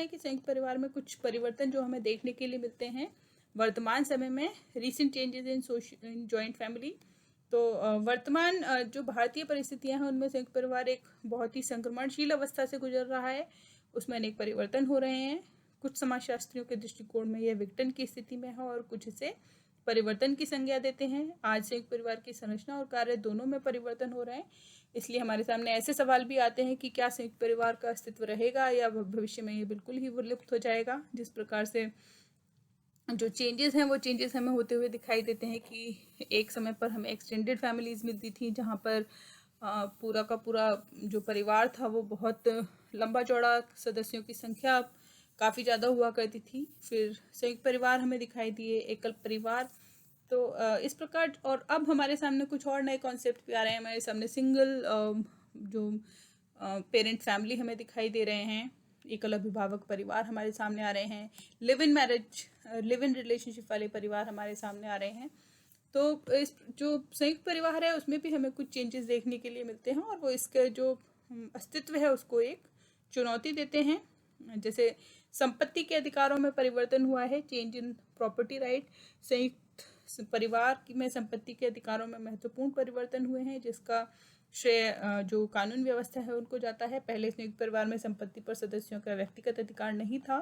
करें कि संयुक्त परिवार में कुछ परिवर्तन जो हमें देखने के लिए मिलते हैं वर्तमान समय में, recent changes in joint family. तो वर्तमान जो भारतीय परिस्थितियां हैं उनमें संयुक्त परिवार एक बहुत ही संक्रमणशील अवस्था से गुजर रहा है। उसमें अनेक परिवर्तन हो रहे हैं। कुछ समाजशास्त्रियों के दृष्टिकोण में यह विघटन की स्थिति में है और कुछ इसे परिवर्तन की संज्ञा देते हैं। आज संयुक्त परिवार की संरचना और कार्य दोनों में परिवर्तन हो रहे हैं, इसलिए हमारे सामने ऐसे सवाल भी आते हैं कि क्या संयुक्त परिवार का अस्तित्व रहेगा या भविष्य में ये बिल्कुल ही विलुप्त हो जाएगा। जिस प्रकार से जो चेंजेस हैं वो चेंजेस हमें होते हुए दिखाई देते हैं कि एक समय पर हमें एक्सटेंडेड फैमिलीज़ मिलती थी, जहाँ पर पूरा का पूरा जो परिवार था वो बहुत लंबा चौड़ा, सदस्यों की संख्या काफ़ी ज़्यादा हुआ करती थी। फिर संयुक्त परिवार हमें दिखाई दिए, एकल परिवार। तो इस प्रकार, और अब हमारे सामने कुछ और नए कॉन्सेप्ट भी आ रहे हैं। हमारे सामने सिंगल जो पेरेंट फैमिली हमें दिखाई दे रहे हैं, एकल अभिभावक परिवार हमारे सामने आ रहे हैं, live in marriage, live in relationship वाले परिवार हमारे सामने आ रहे हैं। तो इस जो संयुक्त परिवार है उसमें भी हमें कुछ चेंजेस देखने के लिए मिलते हैं और वो इसके जो अस्तित्व है उसको एक चुनौती देते हैं। जैसे संपत्ति के अधिकारों में परिवर्तन हुआ है, चेंज इन प्रॉपर्टी राइट। संयुक्त परिवार में संपत्ति के अधिकारों में महत्वपूर्ण परिवर्तन हुए हैं, जिसका श्रेय जो कानून व्यवस्था है उनको जाता है। पहले संयुक्त परिवार में संपत्ति पर सदस्यों का व्यक्तिगत अधिकार नहीं था,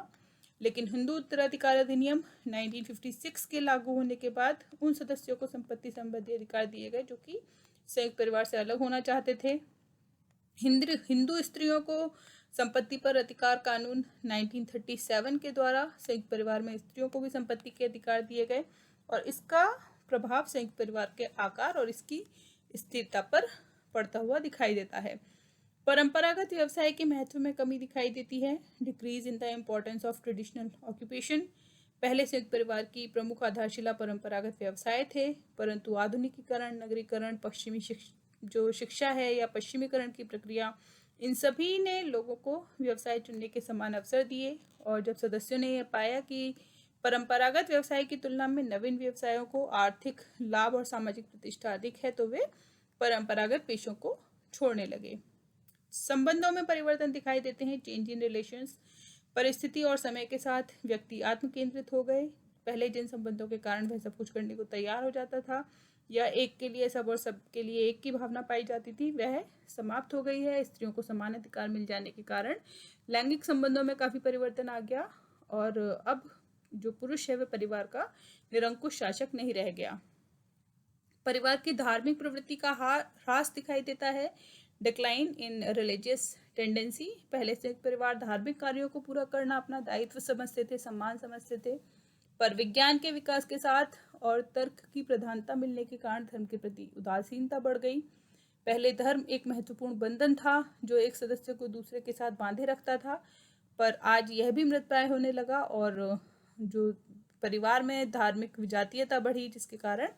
लेकिन हिंदू उत्तराधिकार अधिनियम 1956 के लागू होने के बाद उन सदस्यों को संपत्ति संबंधी अधिकार दिए गए जो कि संयुक्त परिवार से अलग होना चाहते थे। हिंदू स्त्रियों को संपत्ति पर अधिकार कानून 1937 के द्वारा संयुक्त परिवार में स्त्रियों को भी संपत्ति के अधिकार दिए गए और इसका प्रभाव संयुक्त परिवार के आकार और इसकी स्थिरता पर पड़ता हुआ दिखाई देता है। परंपरागत व्यवसाय के महत्व में कमी दिखाई देती है, decrease in the importance of traditional occupation. पहले संयुक्त परिवार की प्रमुख आधारशिला परंपरागत व्यवसाय थे, परंतु आधुनिकीकरण, नगरीकरण, पश्चिमी जो शिक्षा है या पश्चिमीकरण की प्रक्रिया, इन सभी ने लोगों को व्यवसाय चुनने के समान अवसर दिए। और जब सदस्यों ने यह पाया कि परंपरागत व्यवसाय की तुलना में नवीन व्यवसायों को आर्थिक लाभ और सामाजिक प्रतिष्ठा अधिक है, तो वे परंपरागत पेशों को छोड़ने लगे। संबंधों में परिवर्तन दिखाई देते हैं, चेंज इन रिलेशंस। परिस्थिति और समय के साथ व्यक्ति आत्म केंद्रित हो गए। पहले जिन संबंधों के कारण वह सब कुछ करने को तैयार हो जाता था या एक के लिए सब और सब के लिए एक की भावना पाई जाती थी, वह समाप्त हो गई है। स्त्रियों को समान अधिकार मिल जाने के कारण लैंगिक संबंधों में काफ़ी परिवर्तन आ गया और अब जो पुरुष है वह परिवार का निरंकुश शासक नहीं रह गया। परिवार की धार्मिक प्रवृत्ति का ह्रास दिखाई देता है, डिक्लाइन इन रिलीजियस टेंडेंसी। पहले से परिवार धार्मिक कार्यों को पूरा करना अपना दायित्व समझते थे, सम्मान समझते थे, पर विज्ञान के विकास के साथ और तर्क की प्रधानता मिलने के कारण धर्म के प्रति उदासीनता बढ़ गई। पहले धर्म एक महत्वपूर्ण बंधन था जो एक सदस्य को दूसरे के साथ बांधे रखता था, पर आज यह भी मृतप्राय होने लगा और जो परिवार में धार्मिक विजातीयता बढ़ी, जिसके कारण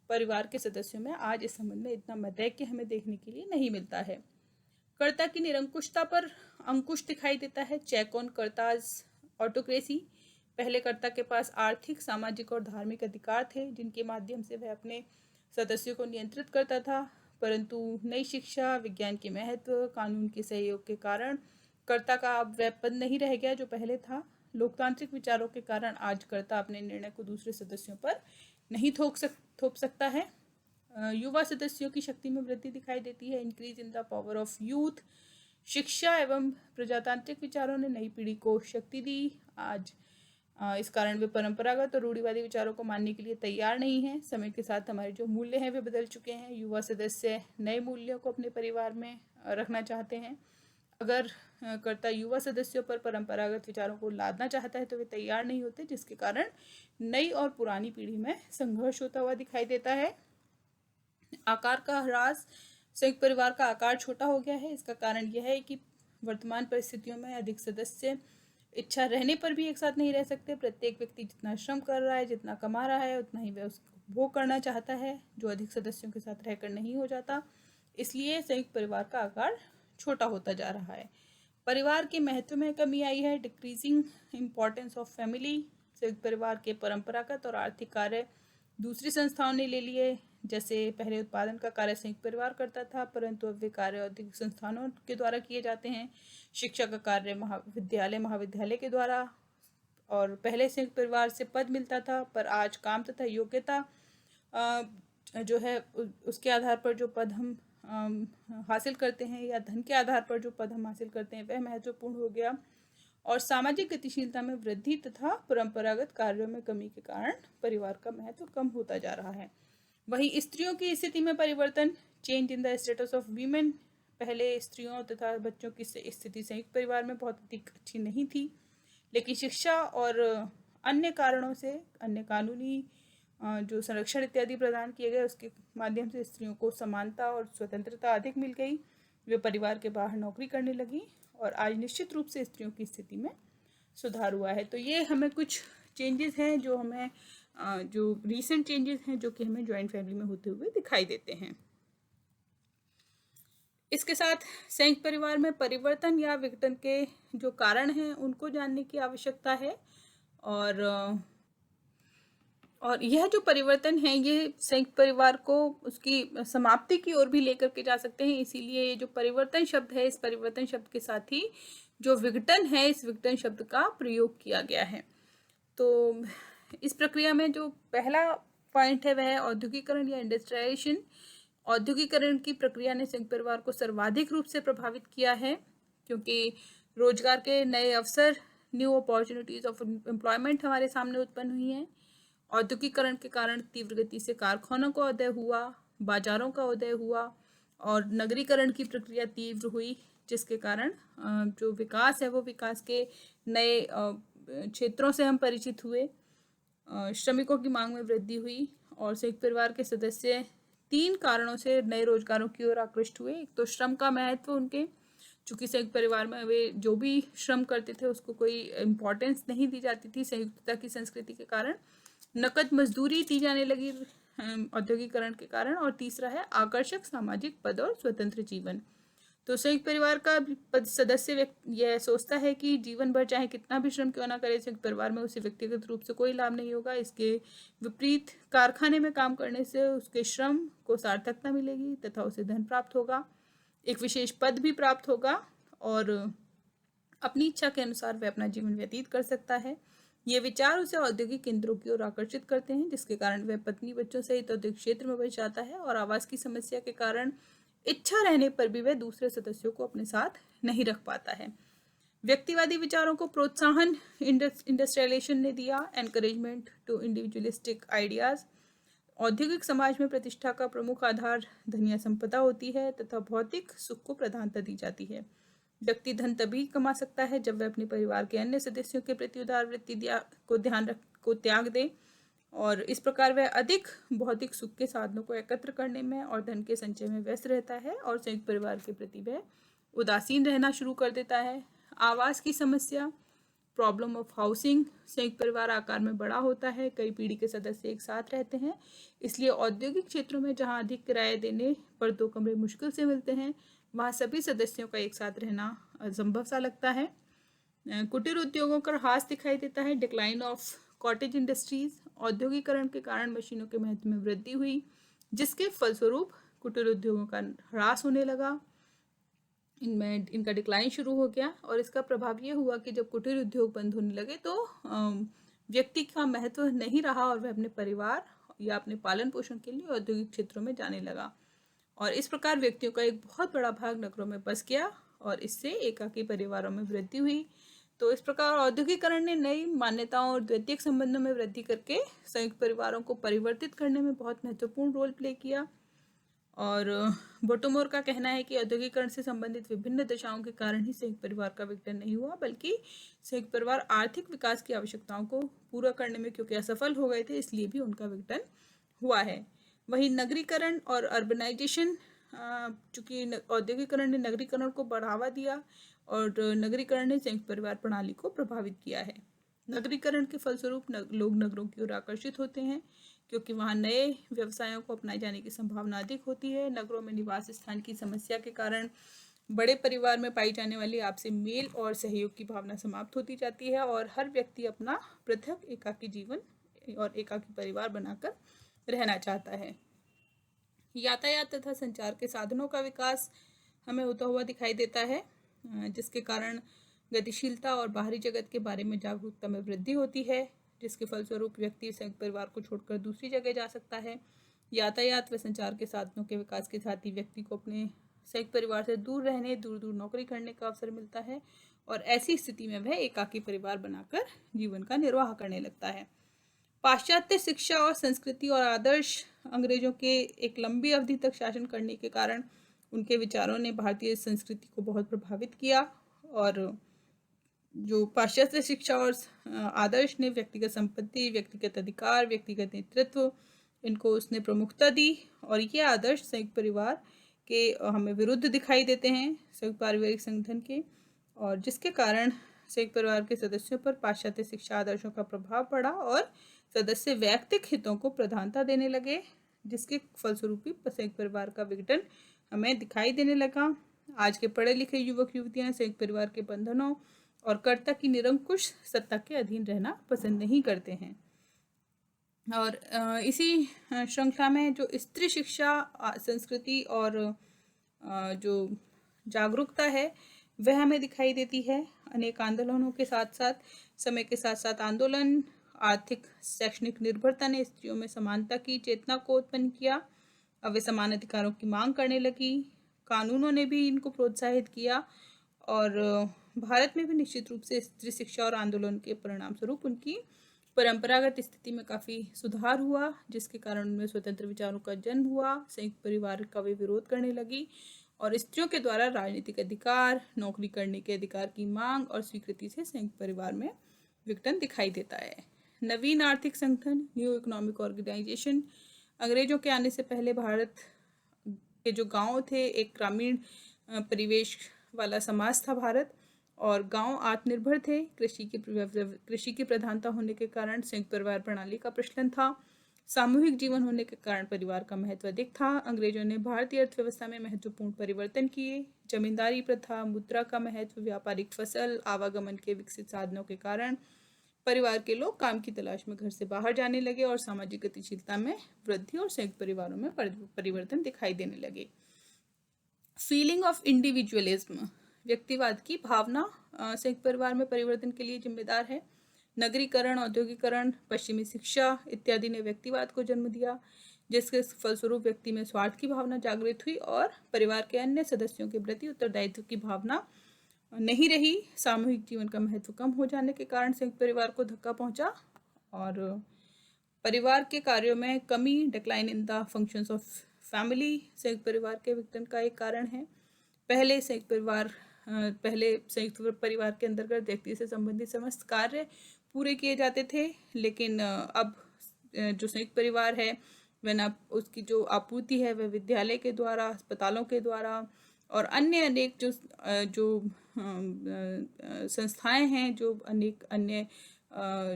परिवार के सदस्यों में आज इस संबंध में इतना मतैक्य हमें देखने के लिए नहीं मिलता है। कर्ता की निरंकुशता पर अंकुश दिखाई देता है, चेक ऑन कर्ताज ऑटोक्रेसी। पहले कर्ता के पास आर्थिक, सामाजिक और धार्मिक अधिकार थे जिनके माध्यम से वह अपने सदस्यों को नियंत्रित करता था, परंतु नई शिक्षा, विज्ञान के महत्व, कानून के सहयोग के कारण कर्ता का अब वह पद नहीं रह गया जो पहले था। लोकतांत्रिक विचारों के कारण आज कर्ता अपने निर्णय को दूसरे सदस्यों पर नहीं थोप सकता है। युवा सदस्यों की शक्ति में वृद्धि दिखाई देती है, increase in the power of youth. शिक्षा एवं प्रजातांत्रिक विचारों ने नई पीढ़ी को शक्ति दी। आज इस कारण वे परंपरागत और रूढ़िवादी विचारों को मानने के लिए तैयार नहीं हैं। समय के साथ हमारे जो मूल्य हैं वे बदल चुके हैं। युवा सदस्य नए मूल्यों को अपने परिवार में रखना चाहते हैं। अगर कर्ता युवा सदस्यों पर परंपरागत विचारों को लादना चाहता है तो वे तैयार नहीं होते, जिसके कारण नई और पुरानी पीढ़ी में संघर्ष होता हुआ दिखाई देता है। आकार का ह्रास, संयुक्त परिवार का आकार छोटा हो गया है। इसका कारण यह है कि वर्तमान परिस्थितियों में अधिक सदस्य इच्छा रहने पर भी एक साथ नहीं रह सकते। प्रत्येक व्यक्ति जितना श्रम कर रहा है, जितना कमा रहा है, उतना ही वह उसको भोग करना चाहता है, जो अधिक सदस्यों के साथ रहकर नहीं हो जाता। इसलिए संयुक्त परिवार का आकार छोटा होता जा रहा है। परिवार के महत्व में कमी आई है, डिक्रीजिंग इम्पोर्टेंस ऑफ फैमिली। संयुक्त परिवार के परंपरागत और आर्थिक कार्य दूसरी संस्थाओं ने ले लिए। जैसे पहले उत्पादन का कार्य संयुक्त परिवार करता था, परंतु अब वे कार्य औद्योगिक संस्थानों के द्वारा किए जाते हैं। शिक्षा का कार्य महाविद्यालय के द्वारा, और पहले संयुक्त परिवार से पद मिलता था, पर आज काम तथा योग्यता जो है उसके आधार पर जो पद हम हासिल करते हैं, या धन के आधार पर जो पद हम हासिल करते हैं, वह महत्वपूर्ण हो गया। और सामाजिक गतिशीलता में वृद्धि तथा परंपरागत कार्यों में कमी के कारण परिवार का महत्व कम होता जा रहा है। वहीं स्त्रियों की स्थिति में परिवर्तन, change in the status of women. पहले स्त्रियों तथा बच्चों की स्थिति संयुक्त परिवार में बहुत अधिक अच्छी नहीं थी, लेकिन शिक्षा और अन्य कारणों से, अन्य कानूनी जो संरक्षण इत्यादि प्रदान किए गए, उसके माध्यम से स्त्रियों को समानता और स्वतंत्रता अधिक मिल गई। वे परिवार के बाहर नौकरी करने लगी और आज निश्चित रूप से स्त्रियों की स्थिति में सुधार हुआ है। तो ये हमें कुछ चेंजेस हैं जो हमें जो रीसेंट चेंजेस हैं जो कि हमें जॉइंट फैमिली में होते हुए दिखाई देते हैं। इसके साथ संयुक्त परिवार में परिवर्तन या विघटन के जो कारण हैं उनको जानने की आवश्यकता है। और यह जो परिवर्तन है ये संयुक्त परिवार को उसकी समाप्ति की ओर भी लेकर के जा सकते हैं। इसीलिए ये जो परिवर्तन शब्द है, इस परिवर्तन शब्द के साथ ही जो विघटन है, इस विघटन शब्द का प्रयोग किया गया है। तो इस प्रक्रिया में जो पहला पॉइंट है वह है औद्योगिकरण या इंडस्ट्रियलाइजेशन। औद्योगिकरण की प्रक्रिया ने संयुक्त परिवार को सर्वाधिक रूप से प्रभावित किया है, क्योंकि रोजगार के नए अवसर, न्यू अपॉर्चुनिटीज ऑफ एम्प्लॉयमेंट हमारे सामने उत्पन्न हुई हैं। औद्योगिकरण के कारण तीव्र गति से कारखानों का उदय हुआ, बाजारों का उदय हुआ और नगरीकरण की प्रक्रिया तीव्र हुई, जिसके कारण जो विकास है वो विकास के नए क्षेत्रों से हम परिचित हुए। श्रमिकों की मांग में वृद्धि हुई और संयुक्त परिवार के सदस्य 3 कारणों से नए रोजगारों की ओर आकृष्ट हुए। एक तो श्रम का महत्व, उनके चूँकि संयुक्त परिवार में वे जो भी श्रम करते थे उसको कोई इम्पोर्टेंस नहीं दी जाती थी संयुक्तता की संस्कृति के कारण। नकद मजदूरी दी जाने लगी औद्योगिकरण के कारण। और तीसरा है आकर्षक सामाजिक पद और स्वतंत्र जीवन। तो संयुक्त परिवार का सदस्य यह सोचता है कि जीवन भर चाहे कितना भी श्रम क्यों ना करे, संयुक्त परिवार में उसे व्यक्तिगत रूप से कोई लाभ नहीं होगा। इसके विपरीत कारखाने में काम करने से उसके श्रम को सार्थकता मिलेगी तथा उसे धन प्राप्त होगा, एक विशेष पद भी प्राप्त होगा और अपनी इच्छा के अनुसार वह अपना जीवन व्यतीत कर सकता है। ये विचार उसे औद्योगिक केंद्रों की ओर आकर्षित करते हैं, जिसके कारण वह पत्नी बच्चों सहित औद्योगिक क्षेत्र में बस जाता है और आवास की समस्या के कारण इच्छा रहने पर भी वह दूसरे सदस्यों को अपने साथ नहीं रख पाता है। व्यक्तिवादी विचारों को प्रोत्साहन इंडस्ट्रियलाइजेशन ने दिया, एनकरेजमेंट टू इंडिविजुअलिस्टिक आइडियाज। औद्योगिक समाज में प्रतिष्ठा का प्रमुख आधार धन या संपदा होती है तथा भौतिक सुख को प्रधानता दी जाती है। व्यक्ति धन तभी कमा सकता है जब वह अपने परिवार के अन्य सदस्यों के प्रति उदार वृत्ति को त्याग दे, और इस प्रकार वह अधिक भौतिक सुख के साधनों को एकत्र करने में और धन के संचय में व्यस्त रहता है और संयुक्त परिवार के प्रति वह उदासीन रहना शुरू कर देता है। आवास की समस्या, प्रॉब्लम ऑफ हाउसिंग। संयुक्त परिवार आकार में बड़ा होता है, कई पीढ़ी के सदस्य एक साथ रहते हैं, इसलिए औद्योगिक क्षेत्रों में जहां अधिक किराए देने पर 2 कमरे मुश्किल से मिलते हैं, वहाँ सभी सदस्यों का एक साथ रहना असंभव सा लगता है। कुटीर उद्योगों का ह्रास दिखाई देता है, डिक्लाइन ऑफ कॉटेज इंडस्ट्रीज। औद्योगिकरण के कारण मशीनों के महत्व में वृद्धि हुई, जिसके फलस्वरूप कुटीर उद्योगों का ह्रास होने लगा, इनका डिक्लाइन शुरू हो गया। और इसका प्रभाव ये हुआ कि जब कुटीर उद्योग बंद होने लगे तो व्यक्ति का महत्व नहीं रहा और वह अपने परिवार या अपने पालन पोषण के लिए औद्योगिक क्षेत्रों में जाने लगा, और इस प्रकार व्यक्तियों का एक बहुत बड़ा भाग नगरों में बस गया और इससे एकाकी परिवारों में वृद्धि हुई। तो इस प्रकार औद्योगिकरण ने नई मान्यताओं और द्वैतिक संबंधों में वृद्धि करके संयुक्त परिवारों को परिवर्तित करने में बहुत महत्वपूर्ण रोल प्ले किया। और बोटोमोर का कहना है कि औद्योगिकरण से संबंधित विभिन्न दशाओं के कारण ही संयुक्त परिवार का विघटन नहीं हुआ, बल्कि संयुक्त परिवार आर्थिक विकास की आवश्यकताओं को पूरा करने में क्योंकि असफल हो गए थे, इसलिए भी उनका विघटन हुआ है। वहीं नगरीकरण और अर्बनाइजेशन, चूँकि औद्योगिकरण ने नगरीकरण को बढ़ावा दिया और नगरीकरण ने संयुक्त परिवार प्रणाली को प्रभावित किया है। नगरीकरण के फलस्वरूप लोग नगरों की ओर आकर्षित होते हैं क्योंकि वहाँ नए व्यवसायों को अपनाए जाने की संभावना अधिक होती है। नगरों में निवास स्थान की समस्या के कारण बड़े परिवार में पाई जाने वाली आपसी मेल और सहयोग की भावना समाप्त होती जाती है और हर व्यक्ति अपना पृथक एकाकी जीवन और एकाकी परिवार बनाकर रहना चाहता है। यातायात तथा संचार के साधनों का विकास हमें होता हुआ दिखाई देता है, जिसके कारण गतिशीलता और बाहरी जगत के बारे में जागरूकता में वृद्धि होती है, जिसके फलस्वरूप व्यक्ति संयुक्त परिवार को छोड़कर दूसरी जगह जा सकता है। यातायात व संचार के साधनों के विकास के साथ ही व्यक्ति को अपने संयुक्त परिवार से दूर रहने, दूर दूर नौकरी करने का अवसर मिलता है और ऐसी स्थिति में वह एकाकी परिवार बनाकर जीवन का निर्वाह करने लगता है। पाश्चात्य शिक्षा और संस्कृति और आदर्श अंग्रेजों के एक लंबी अवधि तक शासन करने के कारण उनके विचारों ने भारतीय संस्कृति को बहुत प्रभावित किया और जो पाश्चात्य शिक्षा और आदर्श ने व्यक्तिगत संपत्ति, व्यक्तिगत अधिकार, व्यक्तिगत नेतृत्व, इनको उसने प्रमुखता दी और ये आदर्श संयुक्त परिवार के हमें विरुद्ध दिखाई देते हैं, संयुक्त पारिवारिक संगठन के, और जिसके कारण संयुक्त परिवार के सदस्यों पर पाश्चात्य शिक्षा आदर्शों का प्रभाव पड़ा और सदस्य वैयक्तिक हितों को प्रधानता देने लगे, जिसके फलस्वरूप संयुक्त परिवार का विघटन हमें दिखाई देने लगा। आज के पढ़े लिखे युवक युवतियां संयुक्त परिवार के बंधनों और कर्ता की निरंकुश सत्ता के अधीन रहना पसंद नहीं करते हैं। और इसी श्रृंखला में जो स्त्री शिक्षा, संस्कृति और जो जागरूकता है वह हमें दिखाई देती है। अनेक आंदोलनों के साथ साथ समय के साथ साथ आंदोलन, आर्थिक शैक्षणिक निर्भरता ने स्त्रियों में समानता की चेतना को उत्पन्न किया। अब वे समान अधिकारों की मांग करने लगी। कानूनों ने भी इनको प्रोत्साहित किया और भारत में भी निश्चित रूप से स्त्री शिक्षा और आंदोलन के परिणाम स्वरूप उनकी परंपरागत स्थिति में काफ़ी सुधार हुआ, जिसके कारण उनमें स्वतंत्र विचारों का जन्म हुआ। संयुक्त परिवार का वे विरोध करने लगी और स्त्रियों के द्वारा राजनीतिक अधिकार, नौकरी करने के अधिकार की मांग और स्वीकृति से संयुक्त परिवार में विघटन दिखाई देता है। नवीन आर्थिक संगठन, न्यू इकोनॉमिक ऑर्गेनाइजेशन, अंग्रेजों के आने से पहले भारत के जो गांव थे, एक ग्रामीण परिवेश वाला समाज था भारत, और गांव आत्मनिर्भर थे। कृषि की प्रधानता होने के कारण संयुक्त परिवार प्रणाली का प्रचलन था। सामूहिक जीवन होने के कारण परिवार का महत्व अधिक था। अंग्रेजों ने भारतीय अर्थव्यवस्था में महत्वपूर्ण परिवर्तन किए। जमींदारी प्रथा, मुद्रा का महत्व, व्यापारिक फसल, आवागमन के विकसित साधनों के कारण परिवार के लोग काम की तलाश में घर से बाहर जाने लगे और सामाजिक गतिशीलता में वृद्धि और संयुक्त परिवारों में परिवर्तन दिखाई देने लगे। फीलिंग ऑफ इंडिविजुअलिज्म, व्यक्तिवाद की भावना संयुक्त परिवार में परिवर्तन के लिए जिम्मेदार है। नगरीकरण, औद्योगिकरण, पश्चिमी शिक्षा इत्यादि ने व्यक्तिवाद को जन्म दिया, जिसके फलस्वरूप व्यक्ति में स्वार्थ की भावना जागृत हुई और परिवार के अन्य सदस्यों के प्रति उत्तरदायित्व की भावना नहीं रही। सामूहिक जीवन का महत्व कम हो जाने के कारण संयुक्त परिवार को धक्का पहुंचा और परिवार के कार्यों में कमी, decline in the functions of family, संयुक्त परिवार के विघटन का एक कारण है। पहले संयुक्त परिवार के अंतर्गत व्यक्ति से संबंधित समस्त कार्य पूरे किए जाते थे, लेकिन अब जो संयुक्त परिवार है वह न उसकी जो आपूर्ति है वह विद्यालय के द्वारा, अस्पतालों के द्वारा और अन्य अनेक जो संस्थाएं हैं, जो अनेक अन्य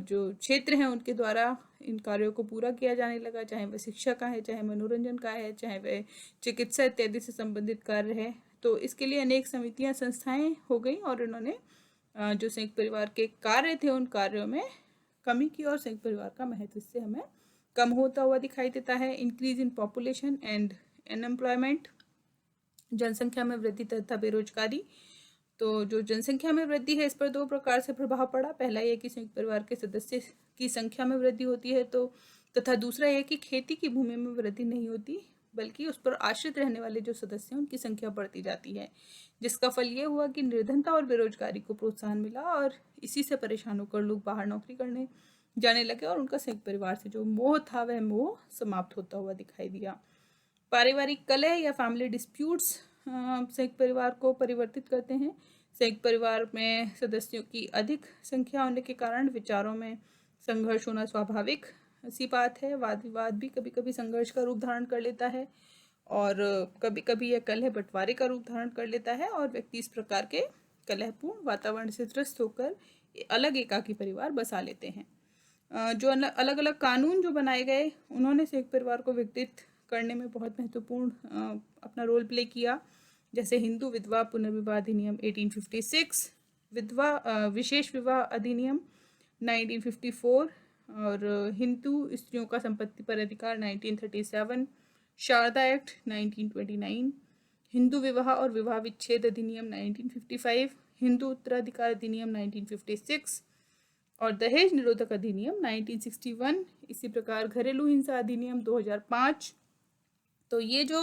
जो क्षेत्र हैं उनके द्वारा इन कार्यों को पूरा किया जाने लगा, चाहे वह शिक्षा का है, चाहे मनोरंजन का है, चाहे वह चिकित्सा इत्यादि से संबंधित कार्य है। तो इसके लिए अनेक समितियां, संस्थाएं हो गई और इन्होंने जो संयुक्त परिवार के कार्य थे उन कार्यों में कमी की और संयुक्त परिवार का महत्व इससे हमें कम होता हुआ दिखाई देता है। Increase in population and unemployment, जनसंख्या में वृद्धि तथा बेरोजगारी। तो जो जनसंख्या में वृद्धि है इस पर दो प्रकार से प्रभाव पड़ा। पहला यह कि संयुक्त परिवार के सदस्य की संख्या में वृद्धि होती है तथा दूसरा यह कि खेती की भूमि में वृद्धि नहीं होती, बल्कि उस पर आश्रित रहने वाले जो सदस्य हैं उनकी संख्या बढ़ती जाती है, जिसका फल ये हुआ कि निर्धनता और बेरोजगारी को प्रोत्साहन मिला और इसी से परेशान होकर लोग बाहर नौकरी करने जाने लगे और उनका संयुक्त परिवार से जो मोह था वह मोह समाप्त होता हुआ दिखाई दिया। पारिवारिक कलह या फैमिली डिस्प्यूट्स संयुक्त परिवार को परिवर्तित करते हैं। संयुक्त परिवार में सदस्यों की अधिक संख्या होने के कारण विचारों में संघर्ष होना स्वाभाविक सी बात है। वाद विवाद भी कभी कभी संघर्ष का रूप धारण कर लेता है और कभी कभी यह कलह बंटवारे का रूप धारण कर लेता है और व्यक्ति इस प्रकार के कलहपूर्ण वातावरण से त्रस्त होकर अलग एकाकी परिवार बसा लेते हैं। जो अलग अलग कानून जो बनाए गए उन्होंने संयुक्त परिवार को विघटित करने में बहुत महत्वपूर्ण अपना रोल प्ले किया, जैसे हिंदू विधवा पुनर्विवाह अधिनियम 1856, विधवा विशेष विवाह अधिनियम 1954 और हिंदू स्त्रियों का संपत्ति पर अधिकार 1937, शारदा एक्ट 1929, हिंदू विवाह और विवाह विच्छेद अधिनियम 1955, हिंदू उत्तराधिकार अधिनियम 1956 और दहेज निरोधक अधिनियम 1961। इसी प्रकार घरेलू हिंसा अधिनियम 2005। तो ये जो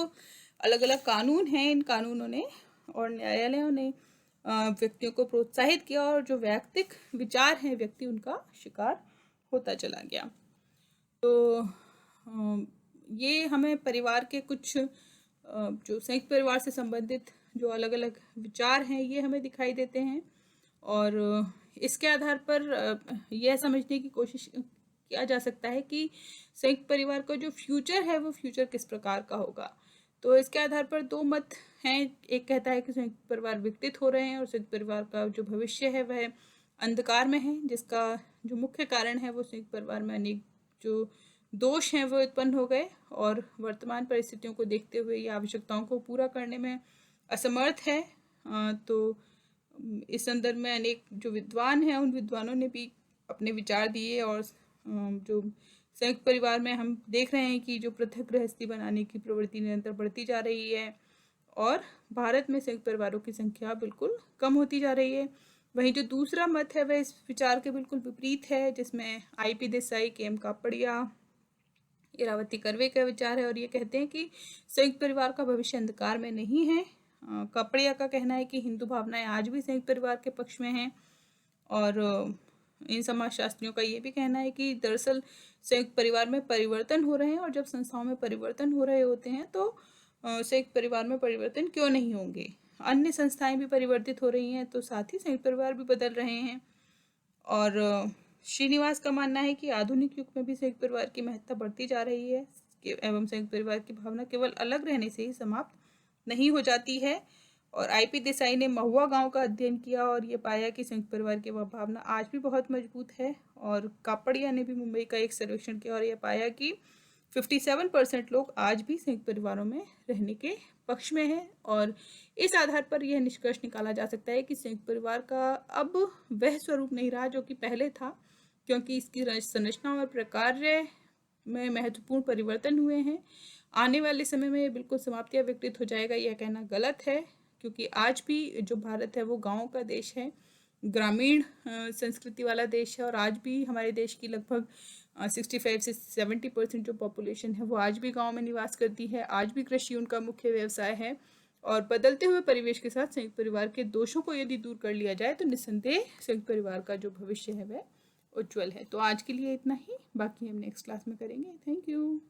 अलग अलग कानून हैं, इन कानूनों ने और न्यायालयों ने व्यक्तियों को प्रोत्साहित किया और जो वैयक्तिक विचार हैं व्यक्ति उनका शिकार होता चला गया। तो ये हमें परिवार के कुछ जो संयुक्त परिवार से संबंधित जो अलग अलग विचार हैं ये हमें दिखाई देते हैं और इसके आधार पर यह समझने की कोशिश किया जा सकता है कि संयुक्त परिवार का जो फ्यूचर है वो फ्यूचर किस प्रकार का होगा। तो इसके आधार पर दो मत हैं। एक कहता है कि संयुक्त परिवार विकसित हो रहे हैं और संयुक्त परिवार का जो भविष्य है वह अंधकार में है, जिसका जो मुख्य कारण है वो संयुक्त परिवार में अनेक जो दोष हैं वो उत्पन्न हो गए और वर्तमान परिस्थितियों को देखते हुए ये आवश्यकताओं को पूरा करने में असमर्थ है। तो इस संदर्भ में अनेक जो विद्वान हैं उन विद्वानों ने भी अपने विचार दिए और जो संयुक्त परिवार में हम देख रहे हैं कि जो पृथक गृहस्थी बनाने की प्रवृत्ति निरंतर बढ़ती जा रही है और भारत में संयुक्त परिवारों की संख्या बिल्कुल कम होती जा रही है। वहीं जो दूसरा मत है वह इस विचार के बिल्कुल विपरीत है, जिसमें IP देसाई, KM कापड़िया, इरावती कर्वे का विचार है और ये कहते हैं कि संयुक्त परिवार का भविष्य अंधकार में नहीं है। कापड़िया का कहना है कि हिंदू भावनाएं आज भी संयुक्त परिवार के पक्ष में हैं और इन समाजशास्त्रियों का ये भी कहना है कि दरअसल संयुक्त परिवार में परिवर्तन हो रहे हैं और जब संस्थाओं में परिवर्तन हो रहे होते हैं तो संयुक्त परिवार में परिवर्तन क्यों नहीं होंगे। अन्य संस्थाएं भी परिवर्तित हो रही हैं तो साथ ही संयुक्त परिवार भी बदल रहे हैं। और श्रीनिवास का मानना है कि आधुनिक युग में भी संयुक्त परिवार की महत्ता बढ़ती जा रही है एवं संयुक्त परिवार की भावना केवल अलग रहने से ही समाप्त नहीं हो जाती है। और IP देसाई ने महुआ गांव का अध्ययन किया और ये पाया कि संयुक्त परिवार की वह भावना आज भी बहुत मजबूत है। और कापड़िया ने भी मुंबई का एक सर्वेक्षण किया और यह पाया कि 57% लोग आज भी संयुक्त परिवारों में रहने के पक्ष में हैं। और इस आधार पर यह निष्कर्ष निकाला जा सकता है कि संयुक्त परिवार का अब वह स्वरूप नहीं रहा जो कि पहले था, क्योंकि इसकी संरचना और प्रकार्य में महत्वपूर्ण परिवर्तन हुए हैं। आने वाले समय में ये बिल्कुल समाप्त या विकृत हो जाएगा यह कहना गलत है, क्योंकि आज भी जो भारत है वो गाँव का देश है, ग्रामीण संस्कृति वाला देश है और आज भी हमारे देश की लगभग 65 से 70% जो पॉपुलेशन है वो आज भी गांव में निवास करती है। आज भी कृषि उनका मुख्य व्यवसाय है और बदलते हुए परिवेश के साथ संयुक्त परिवार के दोषों को यदि दूर कर लिया जाए तो निस्संदेह संयुक्त परिवार का जो भविष्य है वह उज्ज्वल है। तो आज के लिए इतना ही, बाकी हम नेक्स्ट क्लास में करेंगे। Thank you.